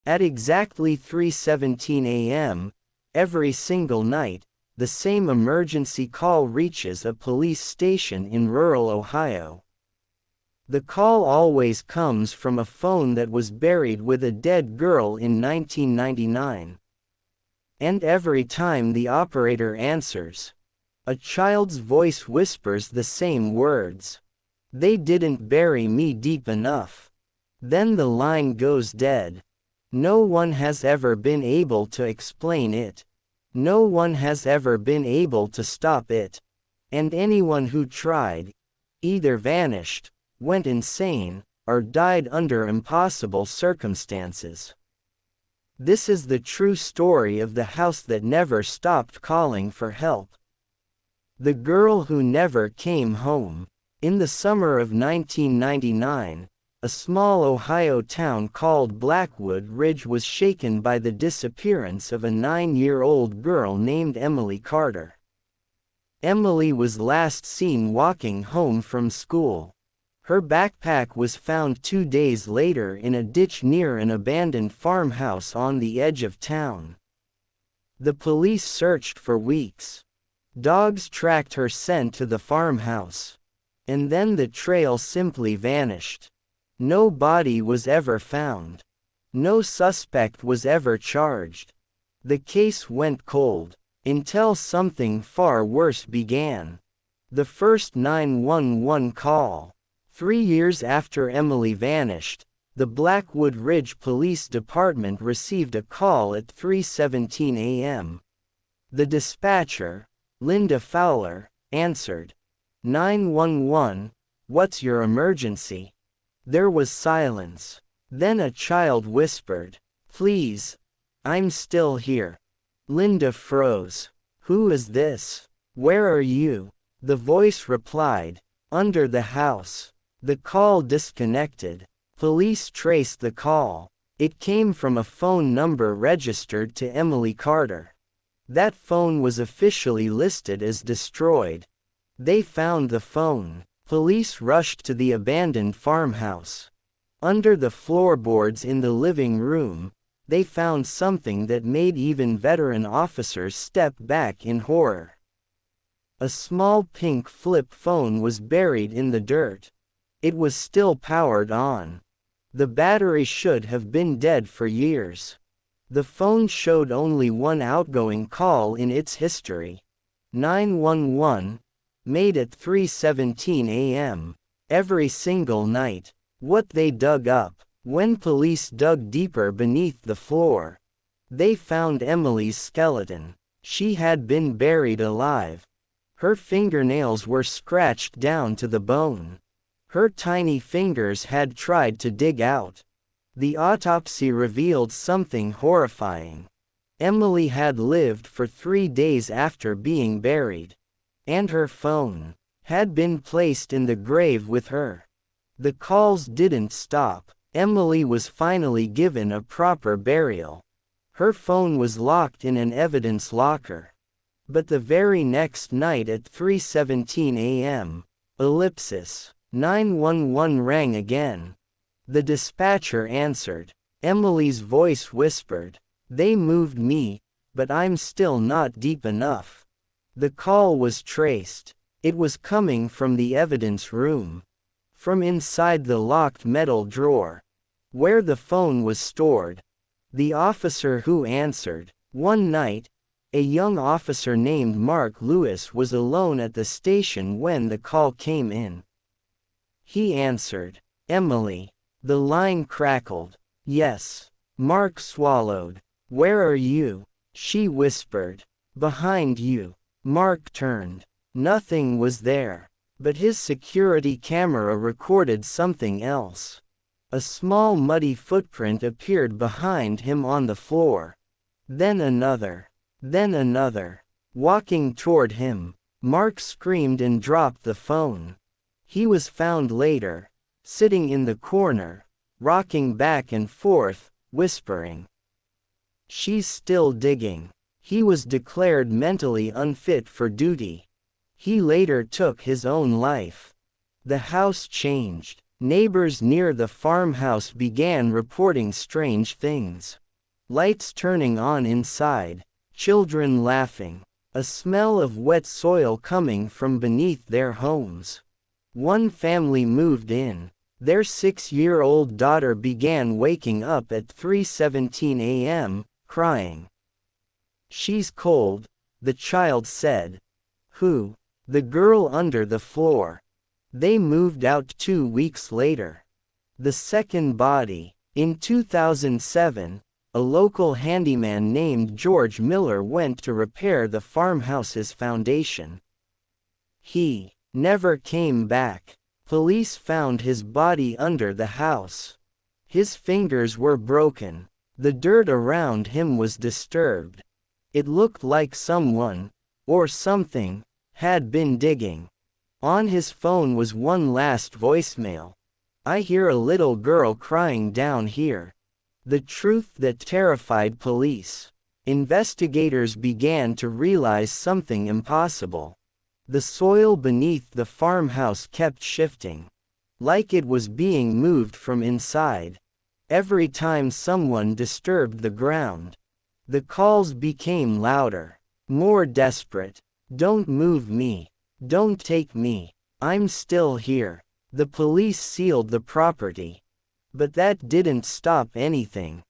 At exactly 3:17 a.m., every single night, the same emergency call reaches a police station in rural Ohio. The call always comes from a phone that was buried with a dead girl in 1999. And every time the operator answers, a child's voice whispers the same words. "They didn't bury me deep enough." Then the line goes dead. No one has ever been able to explain it. No one has ever been able to stop it. And anyone who tried, either vanished, went insane, or died under impossible circumstances. This is the true story of the house that never stopped calling for help. The girl who never came home. In the summer of 1999, a small Ohio town called Blackwood Ridge was shaken by the disappearance of a 9-year-old girl named Emily Carter. Emily was last seen walking home from school. Her backpack was found 2 days later in a ditch near an abandoned farmhouse on the edge of town. The police searched for weeks. Dogs tracked her scent to the farmhouse. And then the trail simply vanished. No body was ever found. No suspect was ever charged. The case went cold, until something far worse began. The first 911 call. 3 years after Emily vanished, the Blackwood Ridge Police Department received a call at 3:17 a.m. The dispatcher, Linda Fowler, answered. 911, "What's your emergency?" There was silence. Then a child whispered, "Please, I'm still here." Linda froze. "Who is this? Where are you?" The voice replied, "Under the house." The call disconnected. Police traced the call. It came from a phone number registered to Emily Carter. That phone was officially listed as destroyed. They found the phone. Police rushed to the abandoned farmhouse. Under the floorboards in the living room, they found something that made even veteran officers step back in horror. A small pink flip phone was buried in the dirt. It was still powered on. The battery should have been dead for years. The phone showed only one outgoing call in its history. 911, made at 3:17 a.m. every single night. What they dug up. When police dug deeper beneath the floor, they found Emily's skeleton. She had been buried alive. Her fingernails were scratched down to the bone. Her tiny fingers had tried to dig out. The autopsy revealed something horrifying. Emily had lived for 3 days after being buried. And her phone had been placed in the grave with her. The calls didn't stop. Emily was finally given a proper burial. Her phone was locked in an evidence locker. But the very next night at 3:17 a.m., 911 rang again. The dispatcher answered. Emily's voice whispered, "They moved me, but I'm still not deep enough." The call was traced. It was coming from the evidence room. From inside the locked metal drawer, where the phone was stored. The officer who answered. One night, a young officer named Mark Lewis was alone at the station when the call came in. He answered, "Emily." The line crackled. "Yes." Mark swallowed. "Where are you?" She whispered. "Behind you." Mark turned. Nothing was there. But his security camera recorded something else. A small muddy footprint appeared behind him on the floor. Then another. Then another. Walking toward him, Mark screamed and dropped the phone. He was found later, sitting in the corner, rocking back and forth, whispering, "She's still digging." He was declared mentally unfit for duty. He later took his own life. The house changed. Neighbors near the farmhouse began reporting strange things. Lights turning on inside, children laughing, a smell of wet soil coming from beneath their homes. One family moved in. Their 6-year-old daughter began waking up at 3:17 a.m., crying. "She's cold," the child said. "Who?" "The girl under the floor." They moved out 2 weeks later. The second body. In 2007, a local handyman named George Miller went to repair the farmhouse's foundation. He never came back. Police found his body under the house. His fingers were broken. The dirt around him was disturbed. It looked like someone, or something, had been digging. On his phone was one last voicemail. "I hear a little girl crying down here." The truth that terrified police. Investigators began to realize something impossible. The soil beneath the farmhouse kept shifting, like it was being moved from inside. Every time someone disturbed the ground, the calls became louder, more desperate. "Don't move me. Don't take me. I'm still here." The police sealed the property. But that didn't stop anything.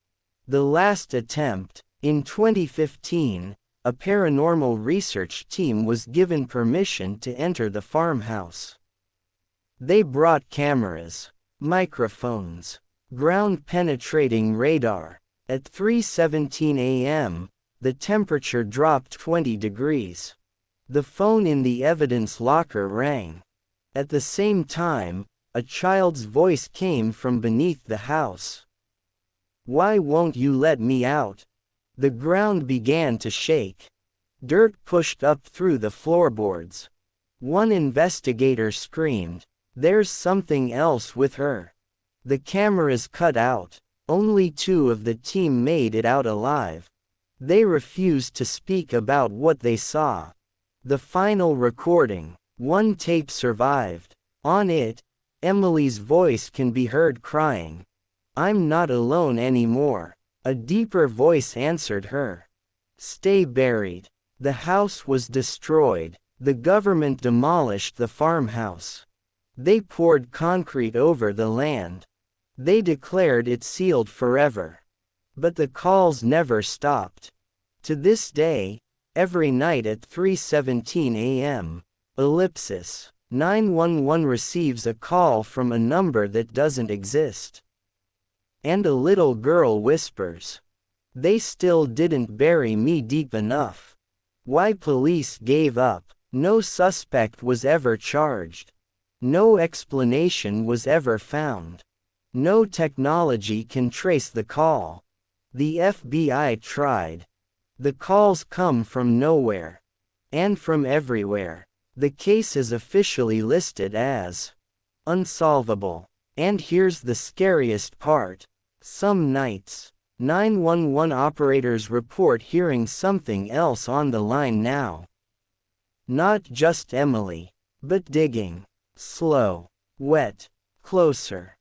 The last attempt, in 2015, a paranormal research team was given permission to enter the farmhouse. They brought cameras, microphones, ground-penetrating radar. At 3:17 a.m., the temperature dropped 20 degrees. The phone in the evidence locker rang. At the same time, a child's voice came from beneath the house. "Why won't you let me out?" The ground began to shake. Dirt pushed up through the floorboards. One investigator screamed, "There's something else with her." The cameras cut out. Only 2 of the team made it out alive. They refused to speak about what they saw. The final recording, one tape survived. On it, Emily's voice can be heard crying, "I'm not alone anymore." A deeper voice answered her, "Stay buried." The house was destroyed. The government demolished the farmhouse. They poured concrete over the land. They declared it sealed forever. But the calls never stopped. To this day, every night at 3:17 a.m., 911 receives a call from a number that doesn't exist. And a little girl whispers, "They still didn't bury me deep enough." Why police gave up. No suspect was ever charged. No explanation was ever found. No technology can trace the call. The FBI tried. The calls come from nowhere. And from everywhere. The case is officially listed as unsolvable. And here's the scariest part. Some nights, 911 operators report hearing something else on the line now. Not just Emily, but digging. Slow. Wet. Closer.